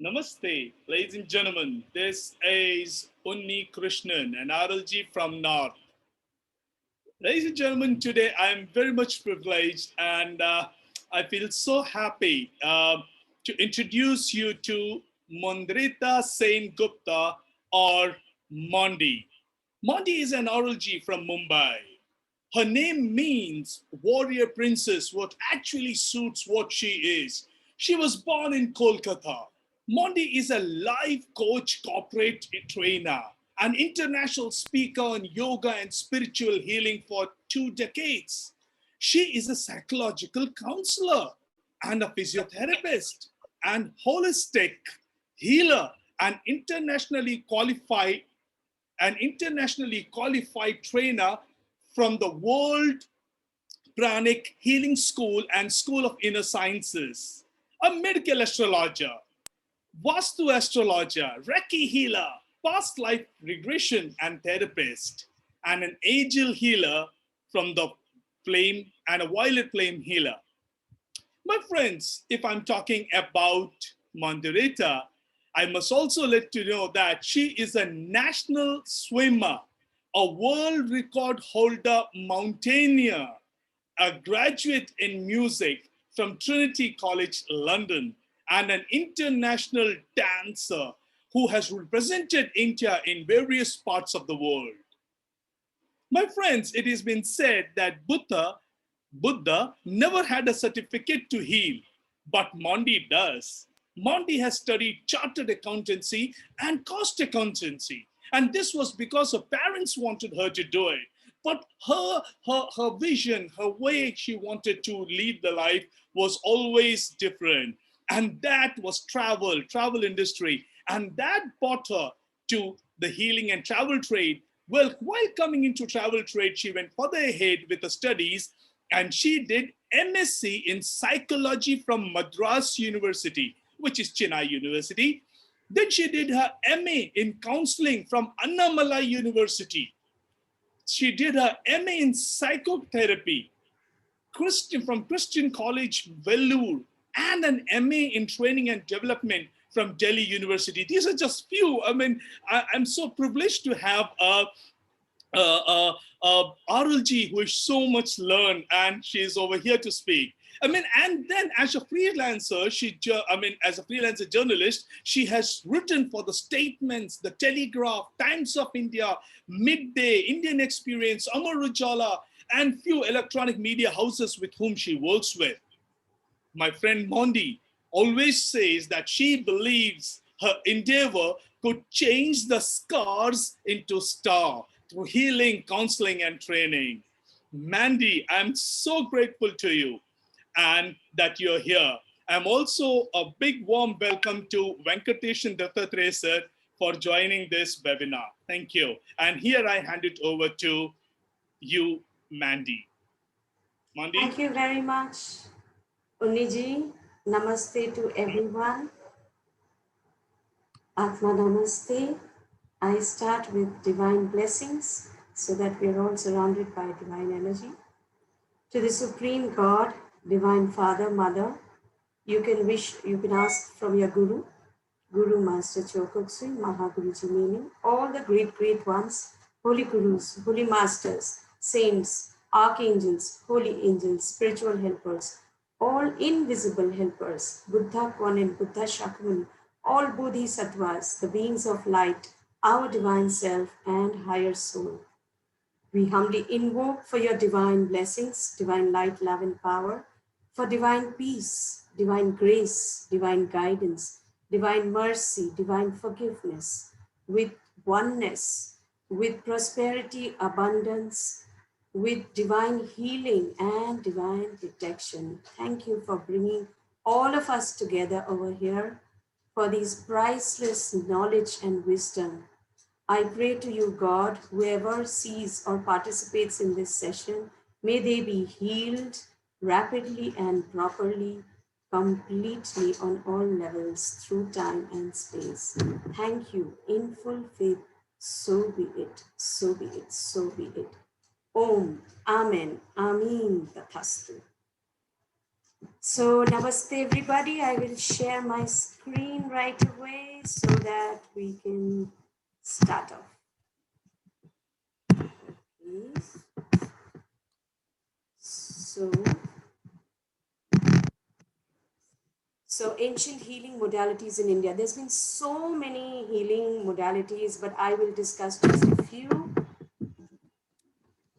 Namaste, ladies and gentlemen. This is Unni Krishnan, an RLG from North. Ladies and gentlemen, today I am very much privileged and I feel so happy to introduce you to Mandrita Sain Gupta or Mondi. Mondi is an RLG from Mumbai. Her name means warrior princess, what actually suits what she is. She was born in Kolkata. Mondi is a life coach, corporate trainer, an international speaker on yoga and spiritual healing for 2 decades. She is a psychological counselor and a physiotherapist and holistic healer and internationally qualified trainer from the World Pranic Healing School and School of Inner Sciences, a medical astrologer, Vastu astrologer, Reiki healer, past life regression and therapist, and an angel healer from the flame and a violet flame healer. My friends, if I'm talking about Mandurita, I must also let you know that she is a national swimmer, a world record holder mountaineer, a graduate in music from Trinity College, London, and an international dancer who has represented India in various parts of the world. My friends, it has been said that Buddha never had a certificate to heal, but Mondi does. Mondi has studied chartered accountancy and cost accountancy. And this was because her parents wanted her to do it. But her vision, her way she wanted to lead the life was always different. And that was travel industry. And that brought her to the healing and travel trade. Well, while coming into travel trade, she went further ahead with the studies and she did MSc in psychology from Madras University, which is Chennai University. Then she did her MA in counseling from Annamalai University. She did her MA in psychotherapy from Christian College, Vellore, and an MA in training and development from Delhi University. These are just few. I mean, I'm so privileged to have RLG who is so much learned, and she's over here to speak. I mean, and then as a freelancer, as a freelancer journalist, she has written for the Statements, the Telegraph, Times of India, Midday, Indian Experience, Amar Ujala, and few electronic media houses with whom she works with. My friend Mondi always says that she believes her endeavor could change the scars into star through healing, counseling, and training. Mandy, I'm so grateful to you and that you're here. I'm also a big warm welcome to Venkatesh and Dattatreya sir for joining this webinar. Thank you. And here I hand it over to you, Mandy. Mandy? Thank you very much, Unniji. Namaste to everyone. Atma Namaste. I start with divine blessings so that we are all surrounded by divine energy. To the Supreme God, Divine Father, Mother, you can ask from your Guru, Guru Master Chokutsui, Mahaguruji meaning, all the great ones, holy Gurus, holy Masters, saints, archangels, holy angels, spiritual helpers, all invisible helpers, Buddha, Kwanin, Buddha Shakyamuni, all Bodhisattvas, the beings of light, our divine self and higher soul. We humbly invoke for your divine blessings, divine light, love, and power, for divine peace, divine grace, divine guidance, divine mercy, divine forgiveness, with oneness, with prosperity, abundance, with divine healing and divine protection. Thank you for bringing all of us together over here for these priceless knowledge and wisdom. I pray to you, God, whoever sees or participates in this session, may they be healed rapidly and properly, completely on all levels through time and space. Thank you. In full faith, so be it, so be it, so be it. Om, Amen, Amin, Tathastu. So namaste everybody. I will share my screen right away so that we can start off. Okay. So ancient healing modalities in India. There's been so many healing modalities, but I will discuss just a few.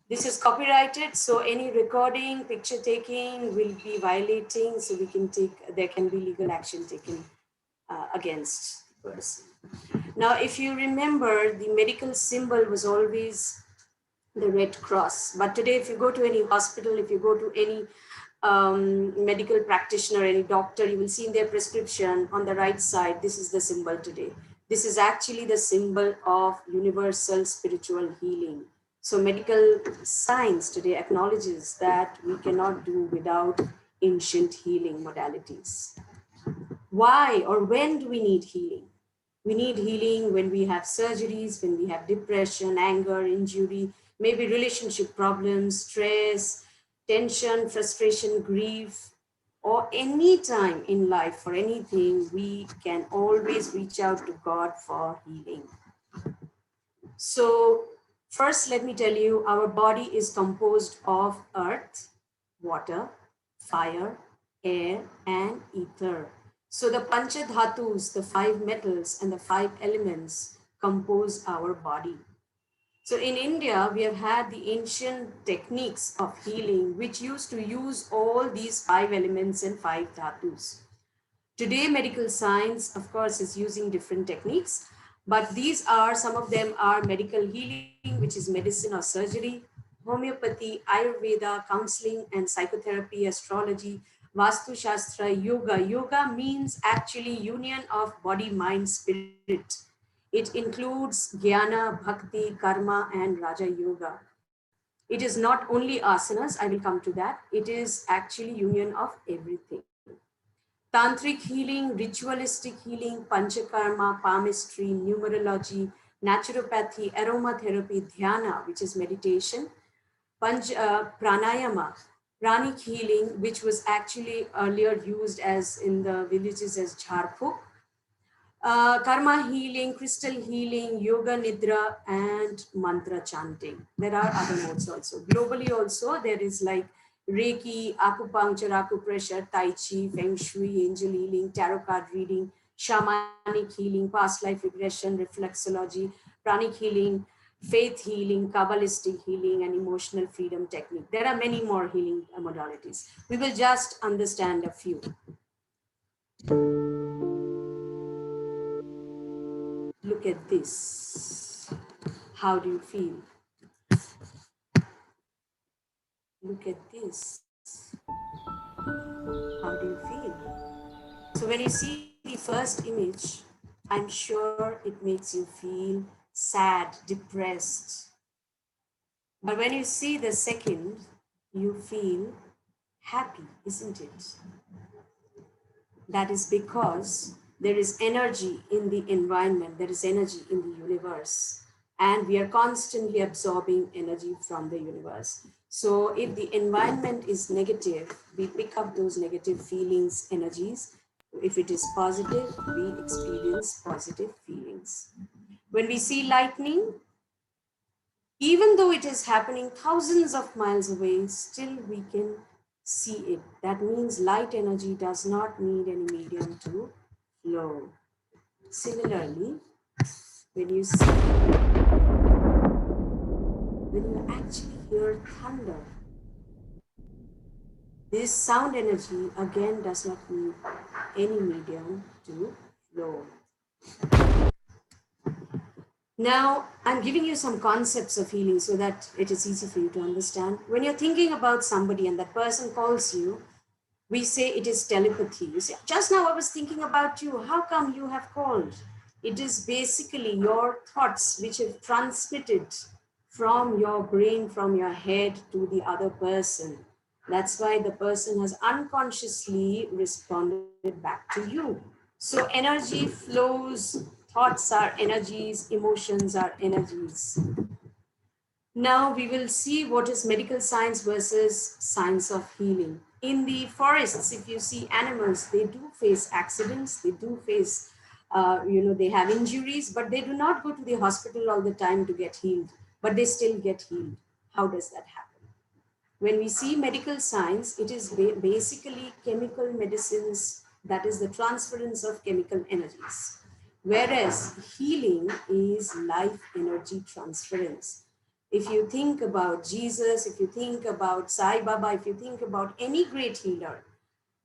This is copyrighted, so any recording, picture taking will be violating, so there can be legal action taken against the person. Now, if you remember, the medical symbol was always the Red Cross. But today, if you go to any hospital, if you go to any medical practitioner, any doctor, you will see in their prescription on the right side, this is the symbol today. This is actually the symbol of universal spiritual healing. So medical science today acknowledges that we cannot do without ancient healing modalities. Why or when do we need healing? We need healing when we have surgeries, when we have depression, anger, injury, maybe relationship problems, stress, tension, frustration, grief, or any time in life for anything, we can always reach out to God for healing. So, first, let me tell you, our body is composed of earth, water, fire, air, and ether. So, the Panchadhatus, the five metals, and the five elements compose our body. So, in India, we have had the ancient techniques of healing, which used to use all these five elements and five dhatus. Today, medical science, of course, is using different techniques, but these are, some of them are medical healing, which is medicine or surgery, homeopathy, Ayurveda, counseling and psychotherapy, astrology, Vastu Shastra, yoga. Yoga means actually union of body, mind, spirit. It includes jnana, bhakti, karma, and Raja Yoga. It is not only asanas, I will come to that. It is actually union of everything. Tantric healing, ritualistic healing, panchakarma, palmistry, numerology, naturopathy, aromatherapy, dhyana, which is meditation, pranayama, pranic healing, which was actually earlier used as in the villages as jharphuk, karma healing, crystal healing, yoga nidra, and mantra chanting. There are other modes also. Globally also, there is like Reiki, acupuncture, acupressure, Tai Chi, Feng Shui, angel healing, tarot card reading, shamanic healing, past life regression, reflexology, pranic healing, faith healing, Kabbalistic healing, and emotional freedom technique. There are many more healing modalities. We will just understand a few. Look at this. How do you feel? Look at this. How do you feel? So when you see the first image, I'm sure it makes you feel sad, depressed. But when you see the second, you feel happy, isn't it? That is because there is energy in the environment, there is energy in the universe, and we are constantly absorbing energy from the universe. So if the environment is negative, we pick up those negative feelings, energies. If it is positive, we experience positive feelings. When we see lightning, even though it is happening thousands of miles away, still we can see it. That means light energy does not need any medium to flow. Similarly, when you actually hear thunder, this sound energy again does not need any medium to flow. Now, I'm giving you some concepts of healing so that it is easy for you to understand. When you're thinking about somebody and that person calls you, we say it is telepathy. You say, just now I was thinking about you. How come you have called? It is basically your thoughts which have transmitted from your brain, from your head to the other person. That's why the person has unconsciously responded back to you. So energy flows, thoughts are energies, emotions are energies. Now we will see what is medical science versus science of healing. In the forests, if you see animals, they do face accidents, they do face, they have injuries, but they do not go to the hospital all the time to get healed, but they still get healed. How does that happen? When we see medical science, it is basically chemical medicines, that is the transference of chemical energies. Whereas healing is life energy transference. If you think about Jesus, if you think about Sai Baba, if you think about any great healer,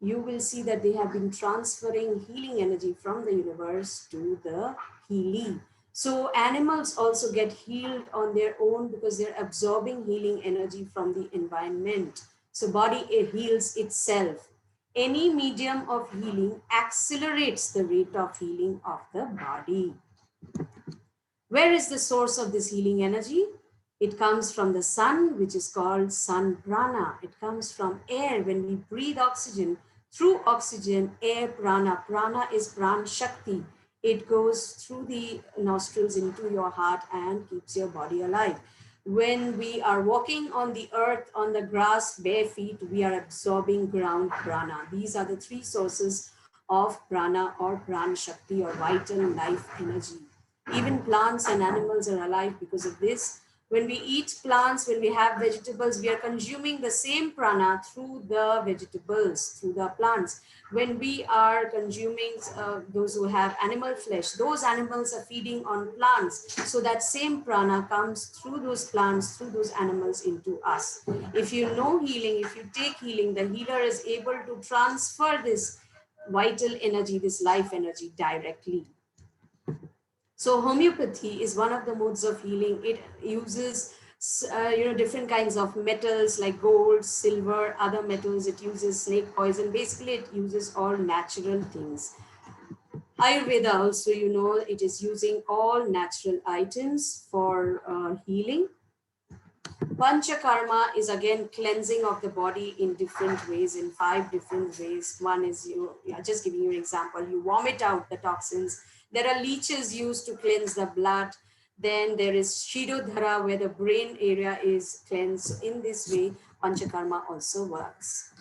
you will see that they have been transferring healing energy from the universe to the healee. So animals also get healed on their own because they're absorbing healing energy from the environment. So body, it heals itself. Any medium of healing accelerates the rate of healing of the body. Where is the source of this healing energy? It comes from the sun, which is called sun prana. It comes from air. When we breathe oxygen, through oxygen, air prana. Prana is pran shakti. It goes through the nostrils into your heart and keeps your body alive. When we are walking on the earth, on the grass, bare feet, we are absorbing ground prana. These are the three sources of prana or pran shakti or vital life energy. Even plants and animals are alive because of this. When we eat plants, when we have vegetables, we are consuming the same prana through the vegetables, through the plants. When we are consuming those who have animal flesh, those animals are feeding on plants. So that same prana comes through those plants, through those animals into us. If you know healing, if you take healing, the healer is able to transfer this vital energy, this life energy directly. So homeopathy is one of the modes of healing. It uses different kinds of metals like gold, silver, other metals. It uses snake poison. Basically, it uses all natural things. Ayurveda also, it is using all natural items for healing. Panchakarma is again cleansing of the body in different ways, in 5 different ways. One is just giving you an example, you vomit out the toxins. There are leeches used to cleanse the blood. Then there is Shirodhara, where the brain area is cleansed. In this way, Panchakarma also works.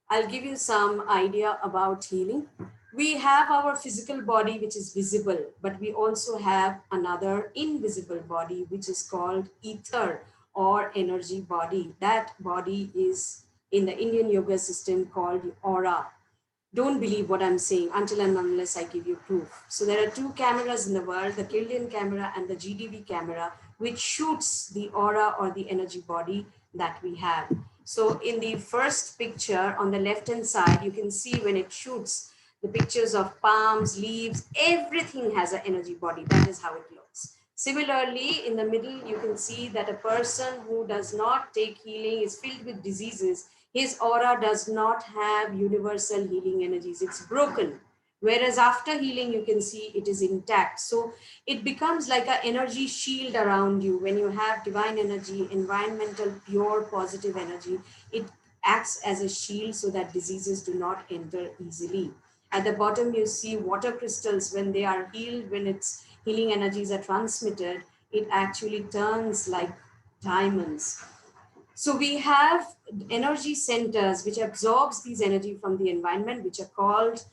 I'll give you some idea about healing. We have our physical body, which is visible, but we also have another invisible body, which is called ether or energy body. That body is in the Indian yoga system called aura. Don't believe what I'm saying until and unless I give you proof. So there are 2 cameras in the world, the Kirlian camera and the GDV camera, which shoots the aura or the energy body that we have. So in the first picture on the left-hand side, you can see when it shoots the pictures of palms, leaves, everything has an energy body. That is how it looks. Similarly, in the middle, you can see that a person who does not take healing is filled with diseases. His aura does not have universal healing energies. It's broken. Whereas after healing, you can see it is intact. So it becomes like an energy shield around you. When you have divine energy, environmental, pure, positive energy, it acts as a shield so that diseases do not enter easily. At the bottom, you see water crystals. When they are healed, when its healing energies are transmitted, it actually turns like diamonds. So we have energy centers which absorbs these energy from the environment, which are called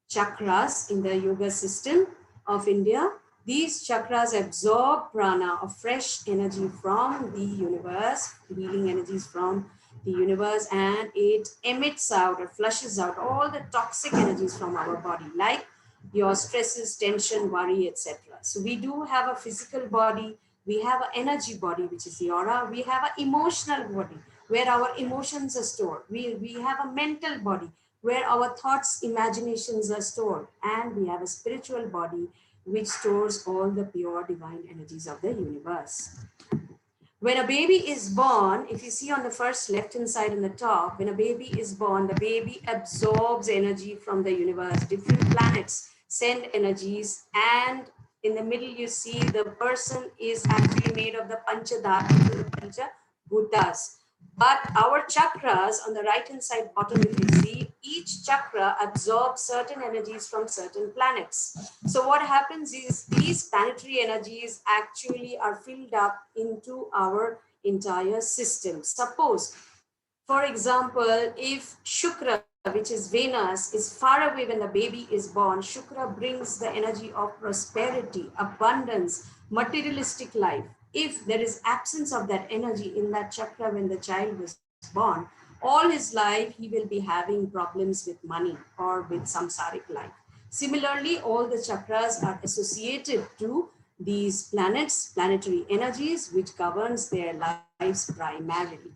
chakras in the yoga system of India. These chakras absorb prana or fresh energy from the universe, healing energies from the universe, and it emits out or flushes out all the toxic energies from our body, like your stresses, tension, worry, etc. So we do have a physical body, we have an energy body, which is the aura, we have an emotional body where our emotions are stored, we have a mental body where our thoughts, imaginations are stored, and we have a spiritual body which stores all the pure divine energies of the universe. When a baby is born, if you see on the first left-hand side on the top, when a baby is born, the baby absorbs energy from the universe. Different planets send energies, and in the middle you see the person is actually made of the Panchadhatu, the Pancha Bhutas. But our chakras on the right-hand side bottom, if you see, each chakra absorbs certain energies from certain planets. So what happens is these planetary energies actually are filled up into our entire system. Suppose For example, if Shukra, which is Venus, is far away when the baby is born, Shukra brings the energy of prosperity, abundance, materialistic life. If there is absence of that energy in that chakra when the child was born, all his life he will be having problems with money or with samsaric life. Similarly, all the chakras are associated to these planets, planetary energies, which governs their lives primarily.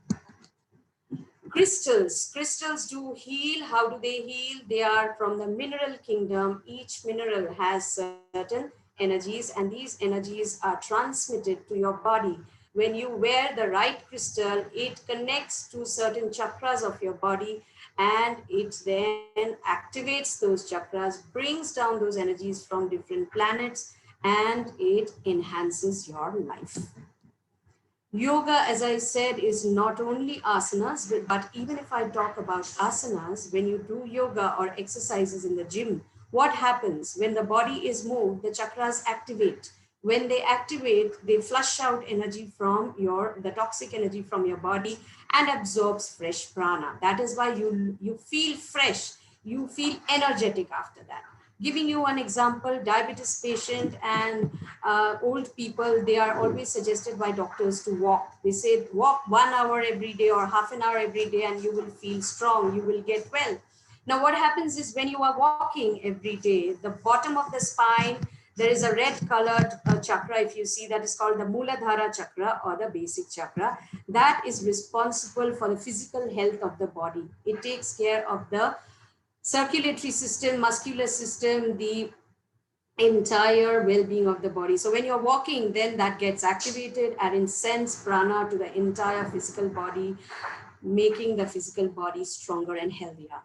Crystals do heal. How do they heal? They are from the mineral kingdom. Each mineral has certain energies, and these energies are transmitted to your body. When you wear the right crystal, it connects to certain chakras of your body, and it then activates those chakras, brings down those energies from different planets, and it enhances your life. Yoga, as I said, is not only asanas, but even if I talk about asanas, when you do yoga or exercises in the gym, what happens? When the body is moved, the chakras activate. When they activate, they flush out energy from the toxic energy from your body and absorbs fresh prana. That is why you feel fresh, you feel energetic after that. Giving you an example, diabetes patient and old people, they are always suggested by doctors to walk. They say walk 1 hour every day or half an hour every day and you will feel strong, you will get well. Now what happens is when you are walking every day, the bottom of the spine, there is a red colored chakra, if you see, that is called the Muladhara chakra or the basic chakra. That is responsible for the physical health of the body. It takes care of the circulatory system, muscular system, the entire well-being of the body. So when you're walking, then that gets activated and sends prana to the entire physical body, making the physical body stronger and healthier.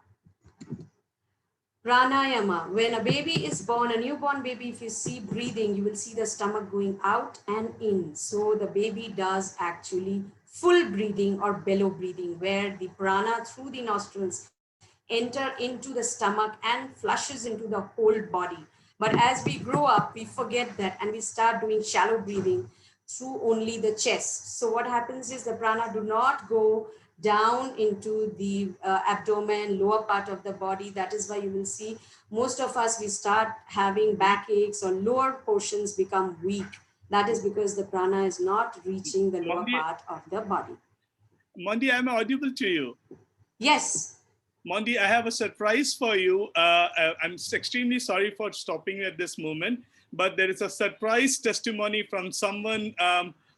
Pranayama. When a baby is born, a newborn baby, if you see breathing, you will see the stomach going out and in. So the baby does actually full breathing or bellow breathing, where the prana through the nostrils enter into the stomach and flushes into the whole body. But as we grow up, we forget that and we start doing shallow breathing through only the chest. So what happens is the prana do not go down into the abdomen, lower part of the body. That is why you will see most of us, we start having backaches or lower portions become weak. That is because the prana is not reaching the lower Mondi, part of the body. Mondi, am I audible to you? Yes. Mondi, I have a surprise for you. I'm extremely sorry for stopping at this moment, but there is a surprise testimony from someone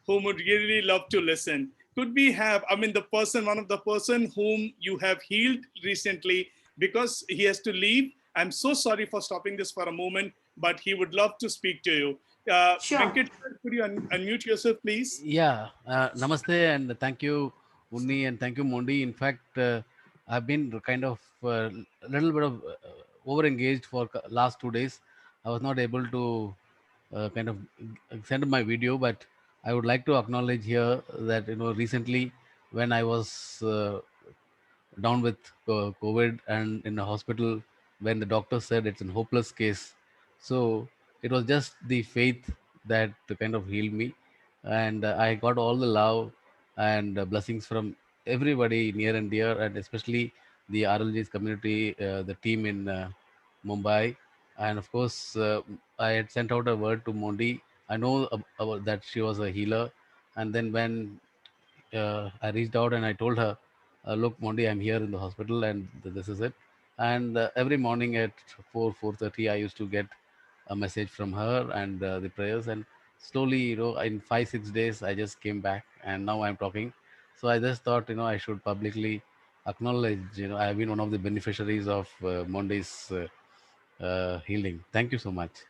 whom would really love to listen. Could we have, I mean, one of the person whom you have healed recently, because he has to leave. I'm so sorry for stopping this for a moment, but he would love to speak to you. Sure. Venkat, could you unmute yourself, please? Yeah, namaste and thank you, Unni, and thank you, Mondi. In fact, I've been kind of a little bit of over engaged for last 2 days. I was not able to kind of send my video, but I would like to acknowledge here that recently when I was down with COVID and in the hospital when the doctor said it's a hopeless case. So it was just the faith that kind of healed me. And I got all the love and blessings from everybody near and dear, and especially the RLG's community, the team in Mumbai. And of course, I had sent out a word to Mondi. I know about that she was a healer. And then when I reached out and I told her, "Look, Mondi, I'm here in the hospital, and this is it." And every morning at 4:30, I used to get a message from her and the prayers. And slowly, in 5 6 days, I just came back, and now I'm talking. So I just thought, I should publicly acknowledge, I've been one of the beneficiaries of Mondi's healing. Thank you so much.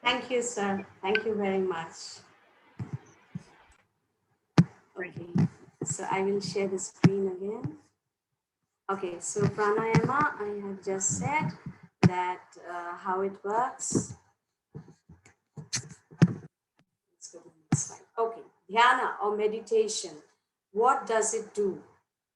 Thank you, sir. Thank you very much. Okay, so I will share the screen again. Okay, so pranayama, I have just said that how it works. Let's go to the next slide. Okay, dhyana or meditation. What does it do?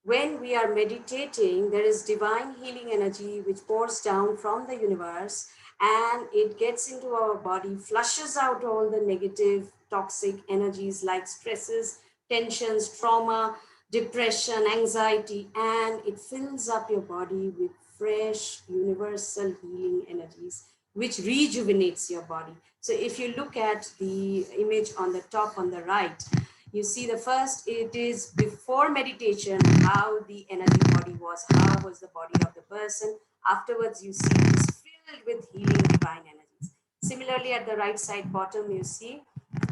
When we are meditating, there is divine healing energy which pours down from the universe and it gets into our body, flushes out all the negative, toxic energies like stresses, tensions, trauma. depression, anxiety, and it fills up your body with fresh, universal healing energies, which rejuvenates your body. So if you look at the image on the top on the right, you see the first, it is before meditation, how the energy body was, how was the body of the person. Afterwards, you see it's filled with healing divine energies. Similarly, at the right side bottom, you see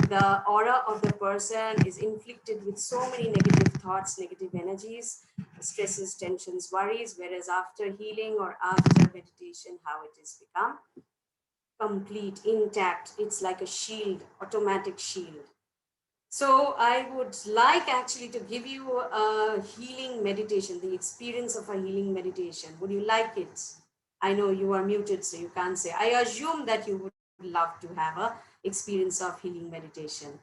the aura of the person is inflicted with so many negative thoughts, negative energies, stresses, tensions, worries, whereas after healing or after meditation, how it is become complete, intact. It's like a shield, automatic shield. So I would like actually to give you a healing meditation, the experience of a healing meditation. Would you like it? I know you are muted, so you can't say. I assume that you would love to have a experience of healing meditation.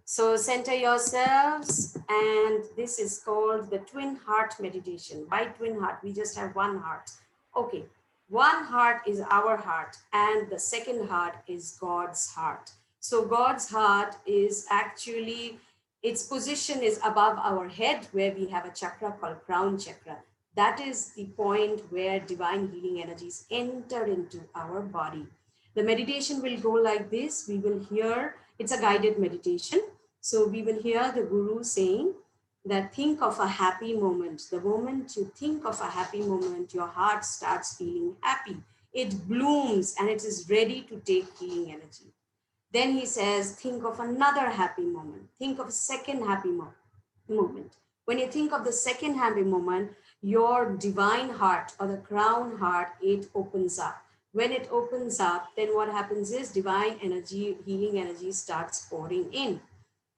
So center yourselves, and this is called the twin heart meditation. Why twin heart? We just have one heart. Okay, one heart is our heart, and the second heart is God's heart. So God's heart is actually, its position is above our head, where we have a chakra called crown chakra. That is the point where divine healing energies enter into our body. The meditation will go like this. We will hear, it's a guided meditation. So we will hear the Guru saying that think of a happy moment. The moment you think of a happy moment, your heart starts feeling happy. It blooms and it is ready to take healing energy. Then he says, think of another happy moment. Think of a second happy moment. When you think of the second happy moment, your divine heart or the crown heart, it opens up. When it opens up, then what happens is divine energy, healing energy starts pouring in.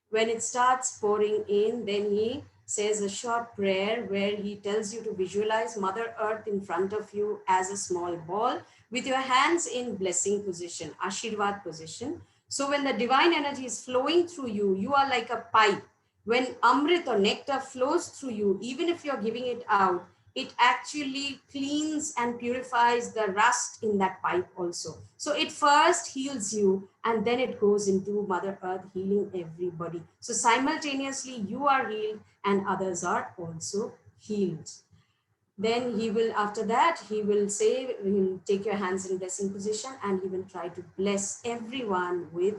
When it starts pouring in, then he says a short prayer where he tells you to visualize Mother Earth in front of you as a small ball with your hands in blessing position, Ashirvad position. So when the divine energy is flowing through you, you are like a pipe. When Amrit or nectar flows through you, even if you're giving it out, it actually cleans and purifies the rust in that pipe also. So it first heals you and then it goes into Mother Earth healing everybody. So simultaneously you are healed and others are also healed. Then he will, after that, he will say, he'll take your hands in blessing position and he will try to bless everyone with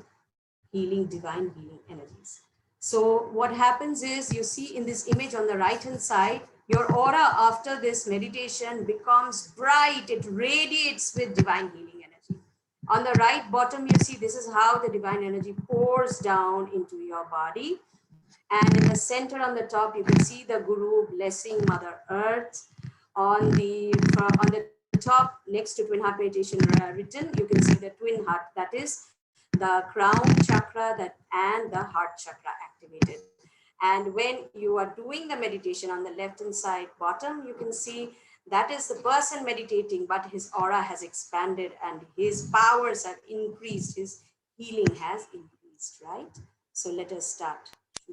healing, divine healing energies. So what happens is, you see in this image on the right hand side, your aura after this meditation becomes bright. It radiates with divine healing energy. On the right bottom, you see this is how the divine energy pours down into your body. And in the center on the top, you can see the Guru blessing Mother Earth. On the top, next to twin heart meditation written, you can see the twin heart, that is the crown chakra and the heart chakra activated. And when you are doing the meditation on the left hand side bottom, you can see that is the person meditating, but his aura has expanded and his powers have increased, his healing has increased, right? So let us start.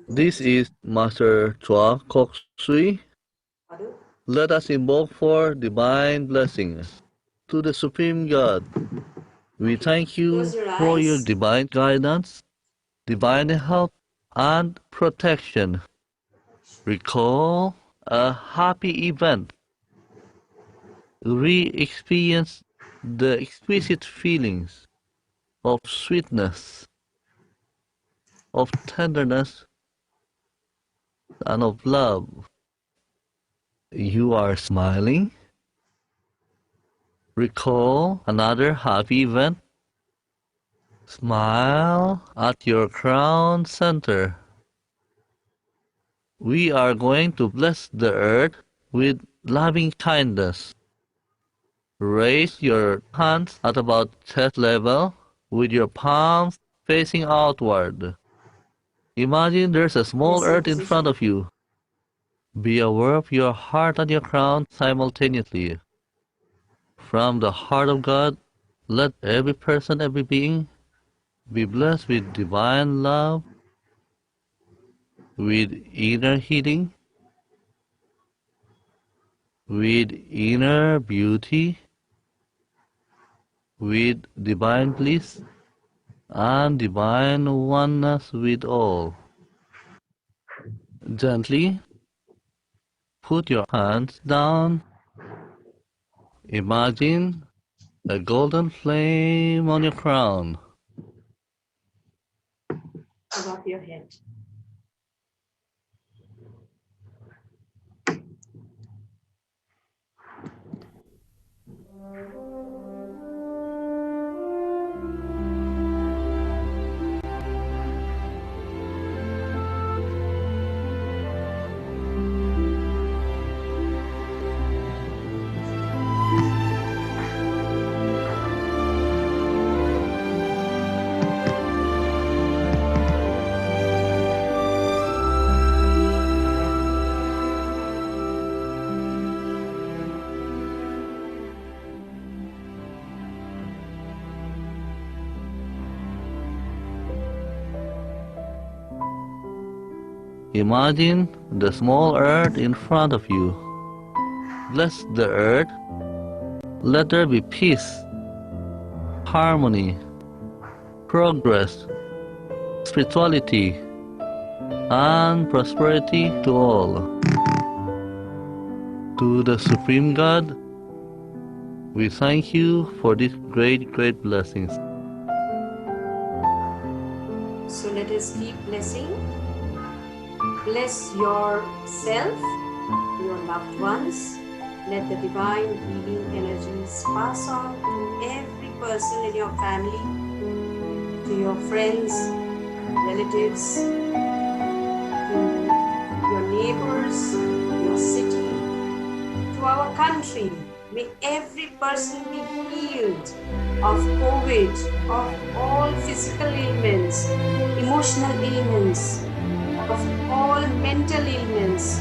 This is Master Chua Kok Sui. Madhu? Let us invoke for divine blessings. To the Supreme God, we thank you Close your for your eyes. divine guidance, divine help, and protection. Recall a happy event. Re-experience the exquisite feelings of sweetness, of tenderness, and of love. You are smiling. Recall another happy event. Smile at your crown center. We are going to bless the earth with loving kindness. Raise your hands at about chest level with your palms facing outward. Imagine there's a small Blessing earth in front position. of you. Be aware of your heart and your crown simultaneously. From the heart of God, let every person, every being be blessed with divine love, with inner healing, with inner beauty, with divine bliss, and divine oneness with all. Gently Put your hands down. Imagine a golden flame on your crown. Above your head. Imagine the small earth in front of you. Bless the earth. Let there be peace, harmony, progress, spirituality, and prosperity to all. To the Supreme God, we thank you for these great, great blessings. So let us keep blessing. Bless yourself, your loved ones. Let the divine healing energies pass on to every person in your family, to your friends, relatives, to your neighbors, your city, to our country. May every person be healed of COVID, of all physical ailments, emotional ailments, of all mental ailments,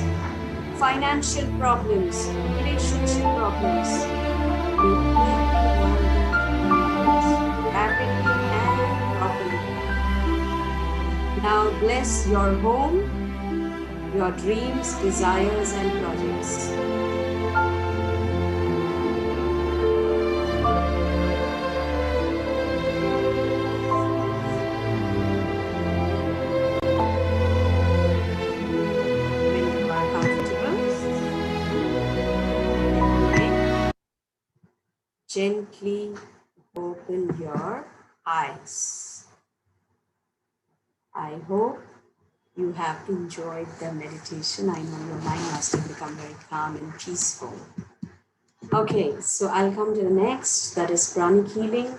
financial problems, relationship problems. May everyone be healed rapidly and properly. Now bless your home, your dreams, desires, and projects. Gently open your eyes. I hope you have enjoyed the meditation. I know your mind must have become very calm and peaceful. Okay, so I'll come to the next, that is pranic healing.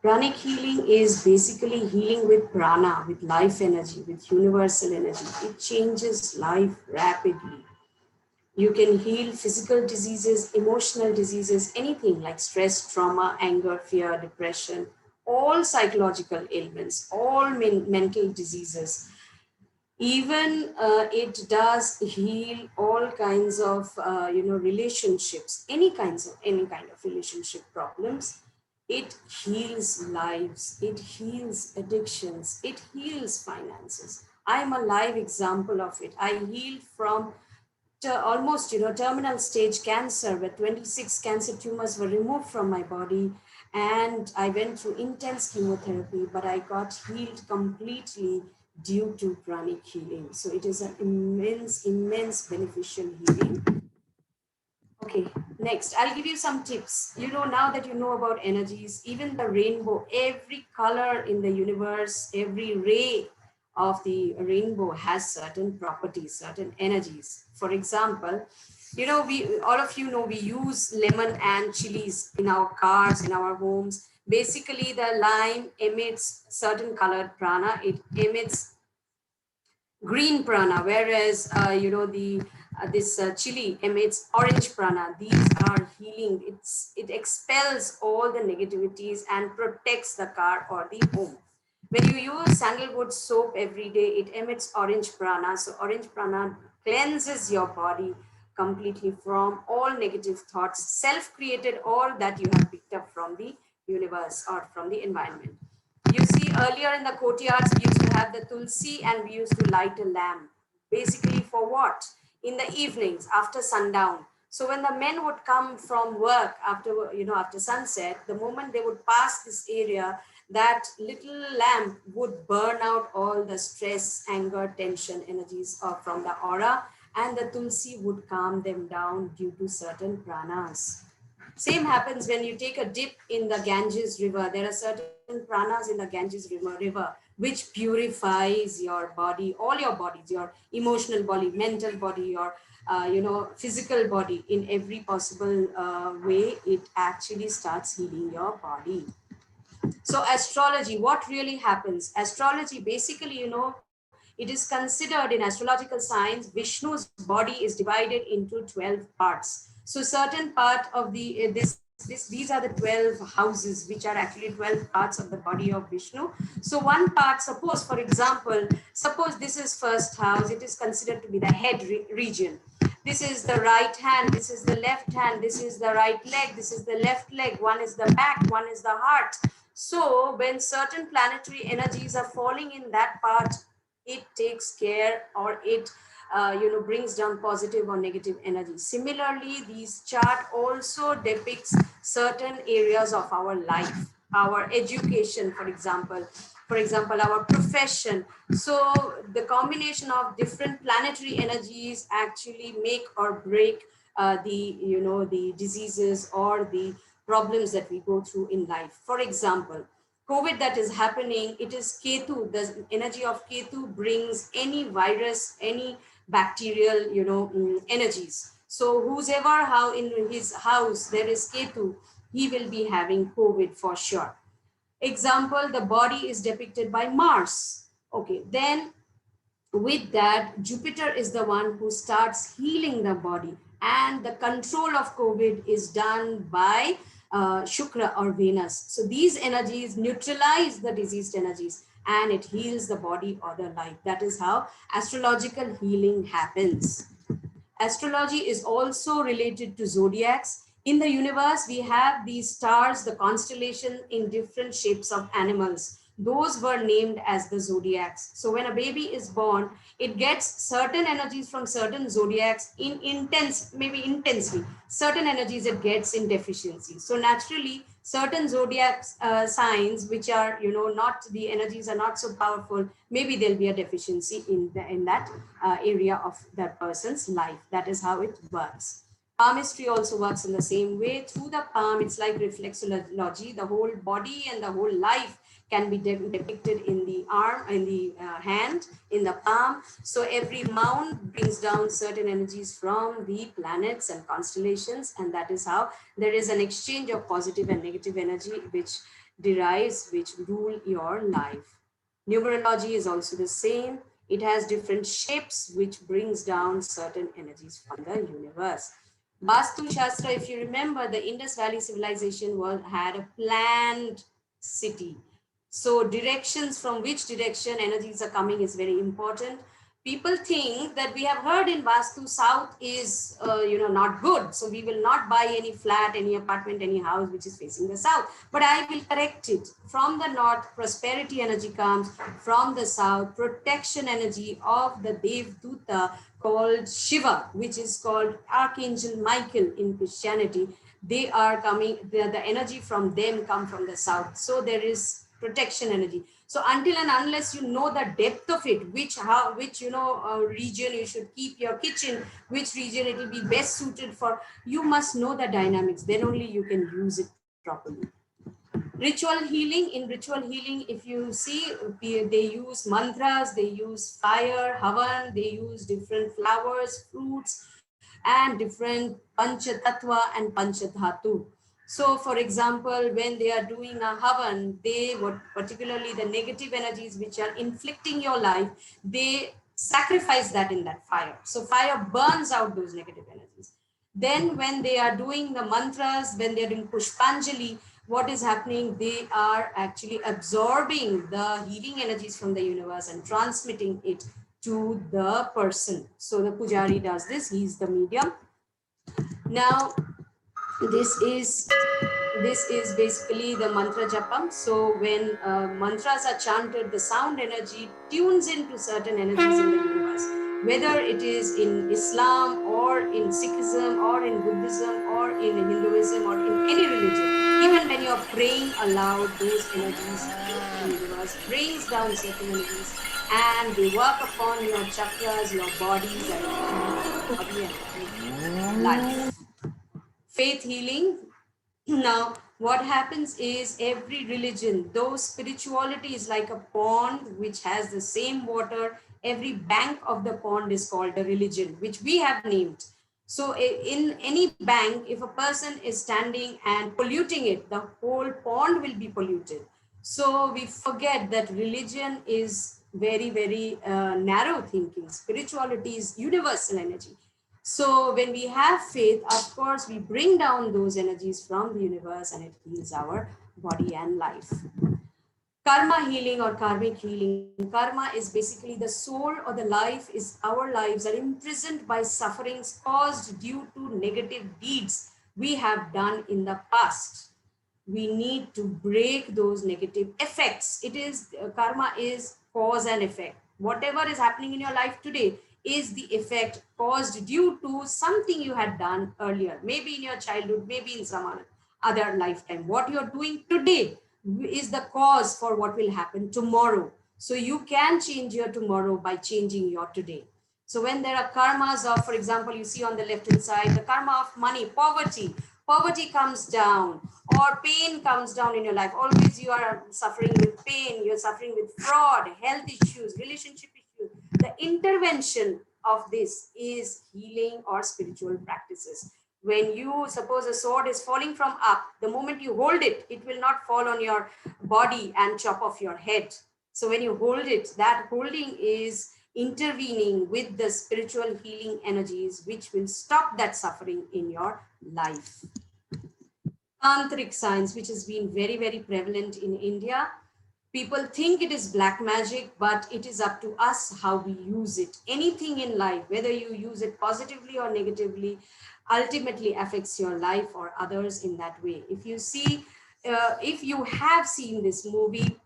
Pranic healing is basically healing with prana, with life energy, with universal energy. It changes life rapidly. You can heal physical diseases, emotional diseases, anything like stress, trauma, anger, fear, depression, all psychological ailments, all mental diseases. Even it does heal all kinds of relationships, any kind of relationship problems. It heals lives, it heals addictions, it heals finances. I'm a live example of it. I healed from almost terminal stage cancer, where 26 cancer tumors were removed from my body, and I went through intense chemotherapy, but I got healed completely due to pranic healing. So it is an immense beneficial healing. Okay, next, I'll give you some tips. Now that you know about energies, even the rainbow, every color in the universe, every ray of the rainbow has certain properties, certain energies. For example, all of you know we use lemon and chilies in our cars, in our homes. Basically, the lime emits certain colored prana. It emits green prana, whereas this chili emits orange prana. These are healing. It expels all the negativities and protects the car or the home. When you use sandalwood soap every day, it emits orange prana. So orange prana cleanses your body completely from all negative thoughts, self-created or that you have picked up from the universe or from the environment. You see, earlier in the courtyards, we used to have the tulsi and we used to light a lamp. Basically for what? In the evenings, after sundown. So when the men would come from work after sunset, the moment they would pass this area, that little lamp would burn out all the stress, anger, tension, energies from the aura, and the tulsi would calm them down due to certain pranas. Same happens when you take a dip in the Ganges river. There are certain pranas in the Ganges river which purifies your body, all your bodies, your emotional body, mental body, your physical body. In every possible way, it actually starts healing your body. So astrology, what really happens? Astrology, basically, it is considered in astrological science, Vishnu's body is divided into 12 parts. So certain part of the these are the 12 houses, which are actually 12 parts of the body of Vishnu. So one part, suppose for example, suppose this is first house, it is considered to be the head region. This is the right hand, this is the left hand, this is the right leg, this is the left leg, one is the back, one is the heart. So when certain planetary energies are falling in that part, it takes care, or it brings down positive or negative energy. Similarly, these chart also depicts certain areas of our life, our education, for example, our profession. So the combination of different planetary energies actually make or break the diseases or the problems that we go through in life. For example, COVID that is happening, it is Ketu. The energy of Ketu brings any virus, any bacterial, energies. So whosoever how in his house there is Ketu, he will be having COVID for sure. Example, the body is depicted by Mars. Okay, then with that, Jupiter is the one who starts healing the body, and the control of COVID is done by Shukra or Venus. So these energies neutralize the diseased energies and it heals the body or the life. That is how astrological healing happens. Astrology is also related to zodiacs. In the universe, we have these stars, the constellation in different shapes of animals. Those were named as the zodiacs. So when a baby is born, it gets certain energies from certain zodiacs in intensely. Certain energies it gets in deficiency. So naturally, certain zodiac signs, which are, not the energies are not so powerful, maybe there'll be a deficiency in that area of that person's life. That is how it works. Palmistry also works in the same way. Through the palm, it's like reflexology. The whole body and the whole life can be depicted in the arm, in the hand, in the palm. So every mound brings down certain energies from the planets and constellations, and that is how there is an exchange of positive and negative energy which rule your life. Numerology is also the same. It has different shapes which brings down certain energies from the universe. Vastu Shastra, if you remember, the Indus Valley civilization had a planned city. So directions, from which direction energies are coming, is very important. People think that we have heard in Vastu, south is not good, so we will not buy any flat, any apartment, any house which is facing the south. But I will correct it. From the north, prosperity energy comes. From the south, protection energy of the Devduta called Shiva, which is called Archangel Michael in Christianity. They are coming, the energy from them come from the south. So there is protection energy. So until and unless you know the depth of it, which region you should keep your kitchen, which region it will be best suited for, you must know the dynamics. Then only you can use it properly. Ritual healing. In ritual healing, if you see, they use mantras, they use fire, havan, they use different flowers, fruits, and different pancha tattva and pancha dhatu. So for example, when they are doing a havan, particularly the negative energies which are inflicting your life, they sacrifice that in that fire. So fire burns out those negative energies. Then when they are doing the mantras, when they're doing Pushpanjali, what is happening? They are actually absorbing the healing energies from the universe and transmitting it to the person. So the pujari does this, he's the medium. Now, this is basically the mantra japam. So when mantras are chanted, the sound energy tunes into certain energies in the universe, whether it is in Islam or in Sikhism or in Buddhism or in Hinduism or in any religion. Even when you're praying aloud, those energies in the universe brings down certain energies and they work upon your chakras, your bodies, and body and life. Faith healing. Now, what happens is every religion, though spirituality is like a pond which has the same water, every bank of the pond is called a religion, which we have named. So in any bank, if a person is standing and polluting it, the whole pond will be polluted. So we forget that religion is very, very narrow thinking. Spirituality is universal energy. So when we have faith, of course, we bring down those energies from the universe and it heals our body and life. Karma healing or karmic healing. Karma is basically the soul or the life is our lives are imprisoned by sufferings caused due to negative deeds we have done in the past. We need to break those negative effects. It is karma is cause and effect. Whatever is happening in your life today is the effect caused due to something you had done earlier, maybe in your childhood, maybe in some other lifetime. What you're doing today is the cause for what will happen tomorrow. So you can change your tomorrow by changing your today. So when there are karmas of, for example, you see on the left hand side, the karma of money, poverty comes down or pain comes down in your life. Always you are suffering with pain, you're suffering with fraud, health issues, relationship issues. The intervention of this is healing or spiritual practices. When you suppose a sword is falling from up, the moment you hold it, it will not fall on your body and chop off your head. So when you hold it, that holding is intervening with the spiritual healing energies, which will stop that suffering in your life. Tantric science, which has been very, very prevalent in India. People think it is black magic, but it is up to us how we use it. Anything in life, whether you use it positively or negatively, ultimately affects your life or others in that way. If you see, if you have seen this movie,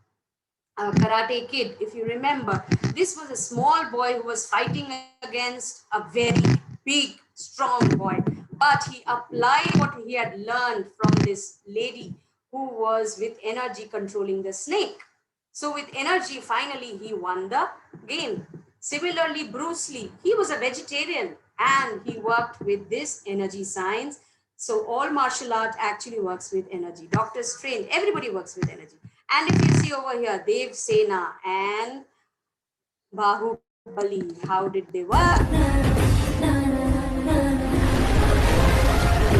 Karate Kid, if you remember, this was a small boy who was fighting against a very big, strong boy. But he applied what he had learned from this lady who was with energy controlling the snake. So with energy, finally, he won the game. Similarly, Bruce Lee, he was a vegetarian and he worked with this energy science. So all martial art actually works with energy. Doctor Strange, everybody works with energy. And if you see over here, Dev Sena and Bahubali, how did they work?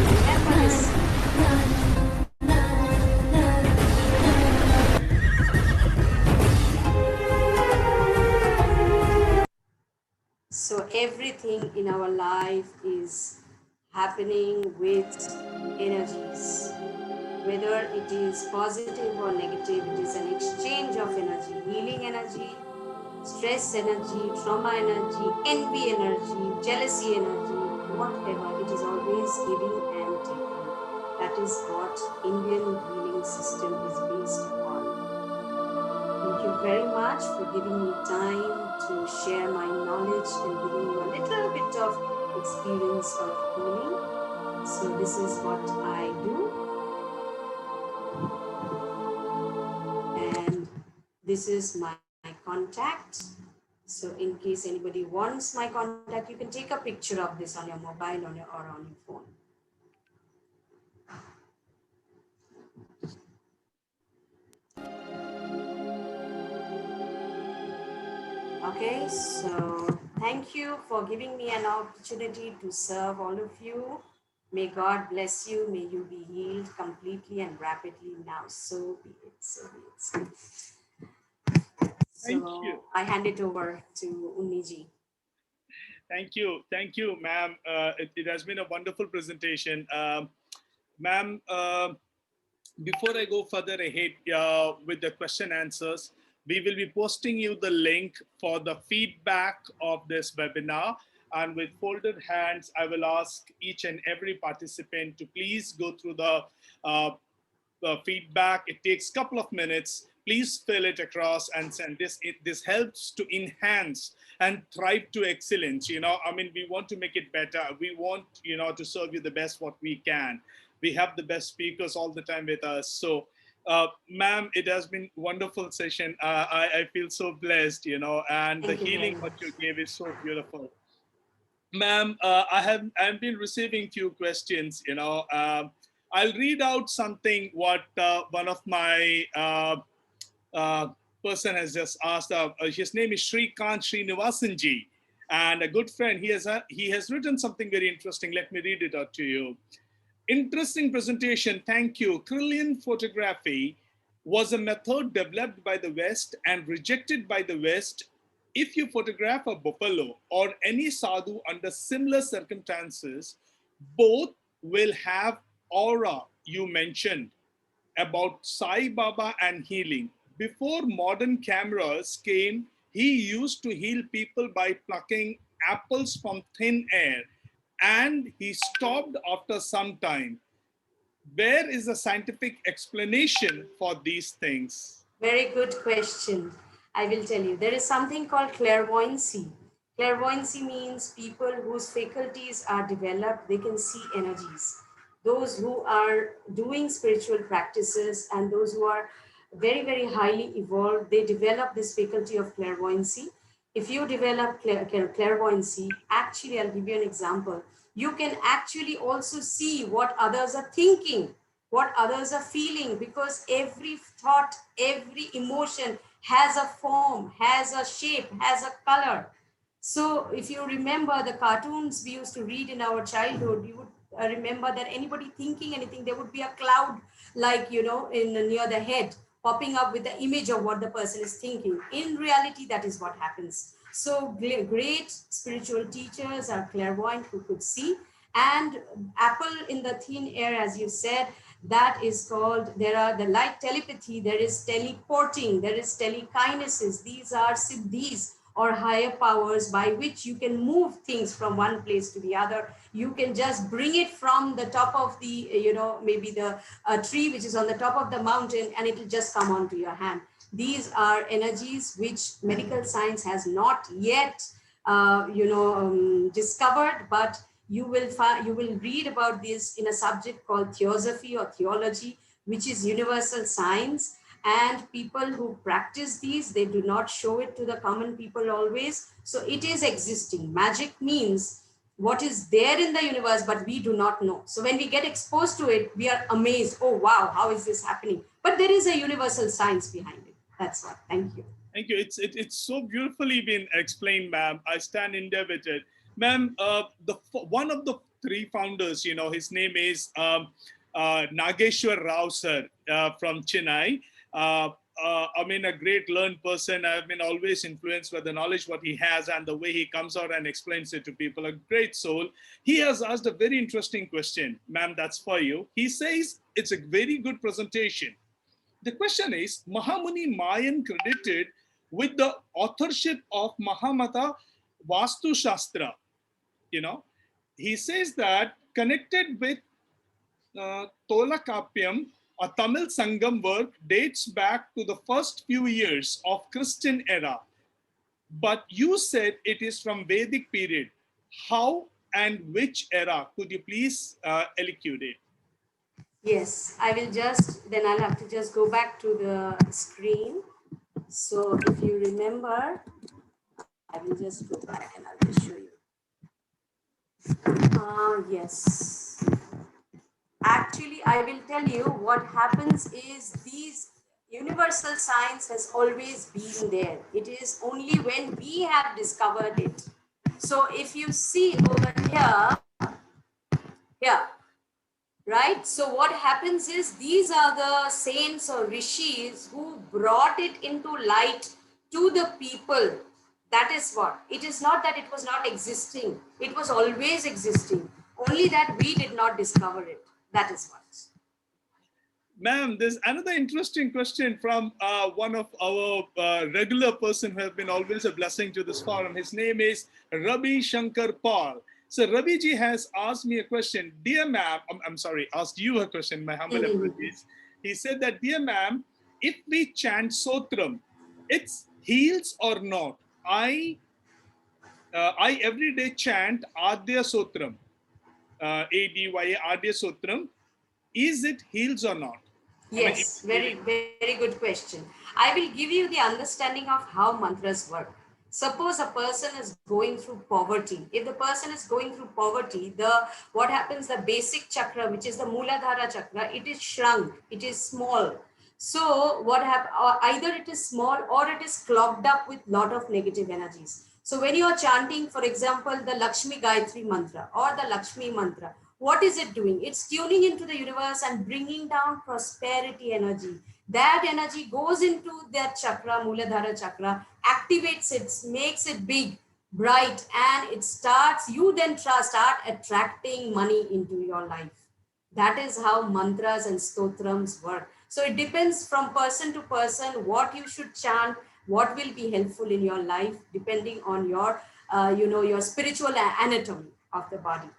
Remember this. So everything in our life is happening with energies. Whether it is positive or negative, it is an exchange of energy, healing energy, stress energy, trauma energy, envy energy, jealousy energy, whatever. It is always giving and taking. That is what Indian healing system is based upon. Thank you very much for giving me time to share my knowledge and giving you a little bit of experience of healing. So this is what I do. And this is my contact. So in case anybody wants my contact, you can take a picture of this on your mobile or on your phone. Okay, so thank you for giving me an opportunity to serve all of you. May God bless you. May you be healed completely and rapidly now. So be it. So be it. So be it. Thank So you. I hand it over to Unniji. Thank you, ma'am. It has been a wonderful presentation. Ma'am, before I go further ahead with the question answers, we will be posting you the link for the feedback of this webinar. And with folded hands, I will ask each and every participant to please go through the feedback. It takes a couple of minutes. Please fill it across and send this. This helps to enhance and thrive to excellence. You know, I mean, we want to make it better. We want, you know, to serve you the best what we can. We have the best speakers all the time with us. So Ma'am, it has been wonderful session. I feel so blessed, and the Thank you very healing what you much. gave is so beautiful. Ma'am, I've been receiving few questions. I'll read out something what one of my uh, person has just asked. His name is Shrikant Srinivasanji, and a good friend. He has written something very interesting. Let me read it out to you. Interesting presentation. Thank you. Krillian photography was a method developed by the West and rejected by the West. If you photograph a buffalo or any sadhu under similar circumstances, both will have aura you mentioned about Sai Baba and healing. Before modern cameras came, he used to heal people by plucking apples from thin air, and he stopped after some time. Where is the scientific explanation for these things? Very good question. I will tell you. There is something called clairvoyancy. Clairvoyancy means people whose faculties are developed, they can see energies. Those who are doing spiritual practices and those who are very, very highly evolved, they develop this faculty of clairvoyancy. If you develop clairvoyancy, actually, I'll give you an example. You can actually also see what others are thinking, what others are feeling, because every thought, every emotion has a form, has a shape, has a color. So if you remember the cartoons we used to read in our childhood, you would remember that anybody thinking anything, there would be a cloud, like, in near the head, popping up with the image of what the person is thinking. In reality, that is what happens. So great spiritual teachers are clairvoyant who could see. And apple in the thin air, as you said, that is called, there are the light telepathy, there is teleporting, there is telekinesis. These are siddhis or higher powers by which you can move things from one place to the other. You can just bring it from the top of the, maybe the tree which is on the top of the mountain, and it will just come onto your hand. These are energies which medical science has not yet discovered, but you will read about this in a subject called theosophy or theology, which is universal science. And people who practice these, they do not show it to the common people always. So it is existing. Magic means what is there in the universe, but we do not know. So when we get exposed to it, we are amazed. Oh, wow, how is this happening? But there is a universal science behind it. That's what. Thank you. Thank you. It's so beautifully been explained, ma'am. I stand indebted. Ma'am, one of the three founders, his name is Nageshwar Rao sir from Chennai. I mean, a great learned person. I've been always influenced by the knowledge what he has and the way he comes out and explains it to people. A great soul. He has asked a very interesting question, ma'am. That's for you. He says it's a very good presentation. The question is, Mahamuni Mayan credited with the authorship of Mahamata Vastu Shastra. He says that connected with Tolakapyam, a Tamil Sangam work, dates back to the first few years of Christian era. But you said it is from Vedic period. How and which era? Could you please elucidate? Yes, I will just, then I'll have to just go back to the screen. So if you remember, I will just go back and I'll just show you. Yes. Actually, I will tell you what happens is these universal science has always been there. It is only when we have discovered it. So if you see over here, right? So what happens is these are the saints or rishis who brought it into light to the people. That is what. It is not that it was not existing. It was always existing. Only that we did not discover it. That is what. Ma'am, there's another interesting question from one of our regular person who have been always a blessing to this forum. His name is Rabi Shankar Paul. So Rabi ji has asked me a question. Dear ma'am, I'm sorry, asked you a question, my humble apologies. He said that, dear ma'am, if we chant Sotram, it's heals or not? I every day chant Adya Sotram, ADYA Adya Sotram. Is it heals or not? Yes, very good question. I will give you the understanding of how mantras work. Suppose a person is going through poverty. If the person is going through poverty, the what happens, the basic chakra, which is the Muladhara chakra, it is shrunk, it is small. So what happens, either it is small or it is clogged up with lot of negative energies. So when you are chanting, for example, the Lakshmi Gayatri mantra or the Lakshmi mantra, what is it doing? It's tuning into the universe and bringing down prosperity energy. That energy goes into that chakra, Muladhara chakra, activates it, makes it big, bright, and it starts, you then start attracting money into your life. That is how mantras and stotrams work. So it depends from person to person what you should chant, what will be helpful in your life, depending on your, your spiritual anatomy of the body.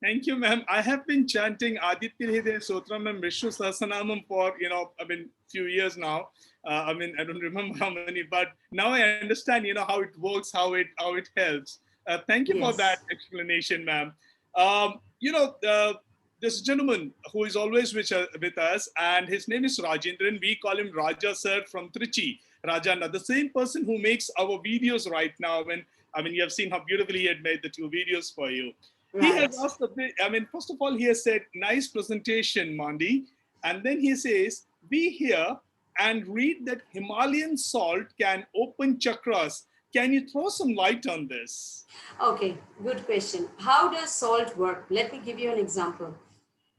Thank you, ma'am. I have been chanting Aditya Hridaya Sotram and Vishnu Sahasranamam for, few years now. I don't remember how many, but now I understand, how it works, how it helps. Thank you for that Yes. explanation, ma'am. This gentleman who is always with us, and his name is Rajendran. We call him Raja Sir from Trichy. Rajana, the same person who makes our videos right now. You have seen how beautifully he had made the 2 videos for you. He has Right. asked a bit, first of all, he has said, nice presentation, Mandi. And then he says, we hear and read that Himalayan salt can open chakras. Can you throw some light on this? Okay, good question. How does salt work? Let me give you an example.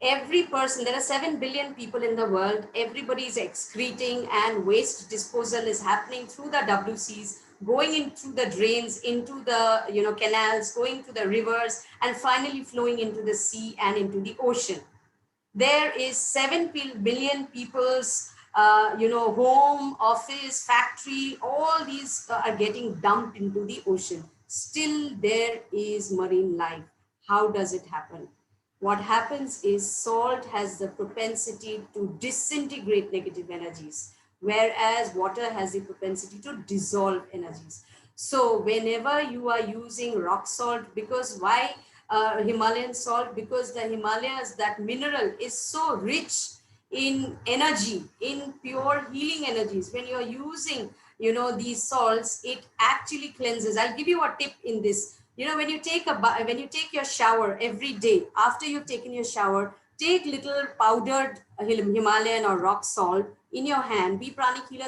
Every person, there are 7 billion people in the world, everybody is excreting, and waste disposal is happening through the WCs, going into the drains, into the canals, going to the rivers, and finally flowing into the sea and into the ocean. There is 7 billion people's home, office, factory, all these are getting dumped into the ocean. Still there is marine life. How does it happen? What happens is salt has the propensity to disintegrate negative energies, whereas water has the propensity to dissolve energies. So whenever you are using rock salt, because why Himalayan salt? Because the Himalayas, that mineral is so rich in energy, in pure healing energies. When you're using, these salts, it actually cleanses. I'll give you a tip in this. When you take your shower every day, after you've taken your shower, take little powdered Himalayan or rock salt in your hand. We pranic healers